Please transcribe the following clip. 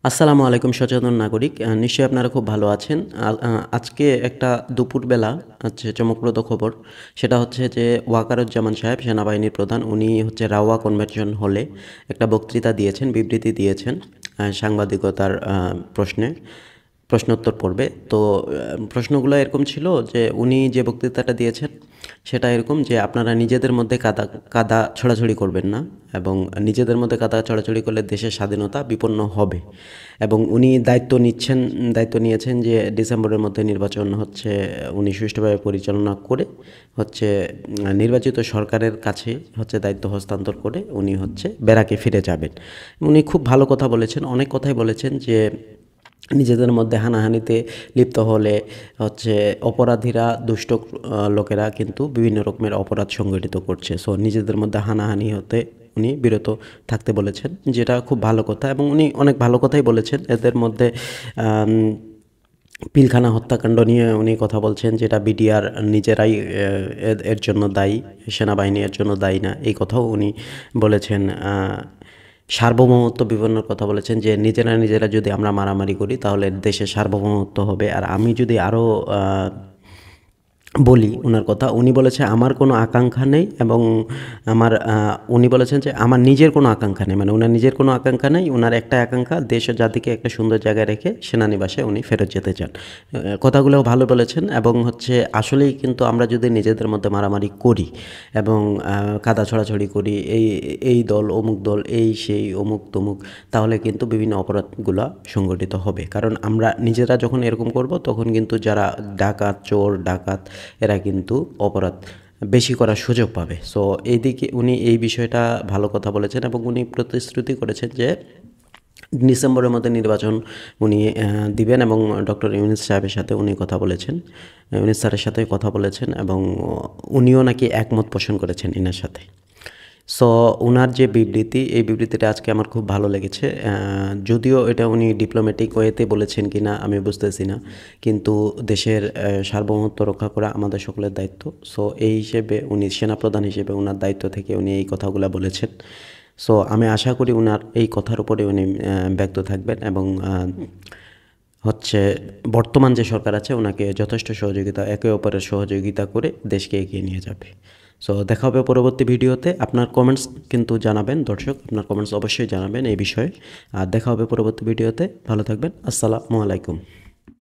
আসসালামু আলাইকুম সচেতন নাগরিক। নিশ্চয়ই আপনারা খুব ভালো আছেন। আজকে একটা দুপুরবেলা হচ্ছে চমকপ্রদ খবর। সেটা হচ্ছে যে ওয়াকারুজ্জামান সাহেব সেনাবাহিনীর প্রধান উনি হচ্ছে রাওয়া কনভেনশন হলে একটা বক্তৃতা দিয়েছেন, বিবৃতি দিয়েছেন সাংবাদিকতার প্রশ্নে প্রশ্নোত্তর পর্বে। তো প্রশ্নগুলো এরকম ছিল যে উনি যে বক্তৃতাটা দিয়েছেন সেটা এরকম যে আপনারা নিজেদের মধ্যে কাদা কাদা ছড়াছড়ি করবেন না, এবং নিজেদের মধ্যে কাদা ছড়াছড়ি করলে দেশের স্বাধীনতা বিপন্ন হবে। এবং উনি দায়িত্ব নিয়েছেন যে ডিসেম্বরের মধ্যে নির্বাচন হচ্ছে উনি সুষ্ঠুভাবে পরিচালনা করে হচ্ছে নির্বাচিত সরকারের কাছে হচ্ছে দায়িত্ব হস্তান্তর করে উনি হচ্ছে ব্যারাকে ফিরে যাবেন। উনি খুব ভালো কথা বলেছেন, অনেক কথাই বলেছেন যে নিজেদের মধ্যে হানাহানিতে লিপ্ত হলে হচ্ছে অপরাধীরা দুষ্ট লোকেরা কিন্তু বিভিন্ন রকমের অপরাধ সংগঠিত করছে। সো নিজেদের মধ্যে হানাহানি হতে উনি বিরত থাকতে বলেছেন, যেটা খুব ভালো কথা। এবং উনি অনেক ভালো কথাই বলেছেন। এদের মধ্যে পিলখানা হত্যাকাণ্ড নিয়ে উনি কথা বলছেন, যেটা বিডিআর নিজেরাই এর জন্য দায়ী, সেনাবাহিনী এর জন্য দায়ী না, এই কথাও উনি বলেছেন। সার্বভৌমত্ব বিপন্নের কথা বলেছেন যে নিজেরা যদি আমরা মারামারি করি তাহলে দেশের সার্বভৌমত্ব হবে। আর আমি যদি আরও বলি ওনার কথা, উনি বলেছে আমার কোনো আকাঙ্ক্ষা নেই, এবং উনি বলেছেন যে আমার নিজের কোনো আকাঙ্ক্ষা নেই, মানে ওনার নিজের কোনো আকাঙ্ক্ষা নেই, ওনার একটা আকাঙ্ক্ষা দেশ ও জাতিকে একটা সুন্দর জায়গায় রেখে সেনানিবাসে উনি ফেরত যেতে চান। কথাগুলোও ভালো বলেছেন। এবং হচ্ছে আসলেই কিন্তু আমরা যদি নিজেদের মধ্যে মারামারি করি এবং কাদা ছড়াছড়ি করি, এই দল অমুক দল, এই সেই অমুক তমুক, তাহলে কিন্তু বিভিন্ন অপরাধগুলো সংগঠিত হবে। কারণ আমরা নিজেরা যখন এরকম করব তখন কিন্তু যারা চোর ডাকাত এরা কিন্তু অপরাধ বেশি করার সুযোগ পাবে। সো এইদিকে উনি এই বিষয়টা ভালো কথা বলেছেন, এবং উনি প্রতিশ্রুতি করেছেন যে ডিসেম্বরের মধ্যে নির্বাচন উনি দিবেন। এবং ডক্টর ইউনূস সাহেবের সাথে উনি কথা বলেছেন, ইউনূস স্যারের সাথে কথা বলেছেন, এবং উনিও নাকি একমত পোষণ করেছেন ইনার সাথে। সো উনার যে বিবৃতি, এই বিবৃতিটা আজকে আমার খুব ভালো লেগেছে। যদিও এটা উনি ডিপ্লোম্যাটিক ওয়েতে বলেছেন কি না আমি বুঝতেছি না, কিন্তু দেশের সার্বভৌমত্ব রক্ষা করা আমাদের সকলের দায়িত্ব। সো এই হিসেবে উনি সেনাপ্রধান হিসেবে ওনার দায়িত্ব থেকে উনি এই কথাগুলো বলেছেন। সো আমি আশা করি উনার এই কথার উপরে উনি ব্যক্ত থাকবেন, এবং হচ্ছে বর্তমান যে সরকার আছে ওনাকে যথেষ্ট সহযোগিতা, একে অপরের সহযোগিতা করে দেশকে এগিয়ে নিয়ে যাবে। সো দেখা হবে পরবর্তী ভিডিওতে। আপনার কমেন্টস কিন্তু জানাবেন দর্শক, আপনার কমেন্টস অবশ্যই জানাবেন এই বিষয়ে। আর দেখা হবে পরবর্তী ভিডিওতে। ভালো থাকবেন। আসসালামু আলাইকুম।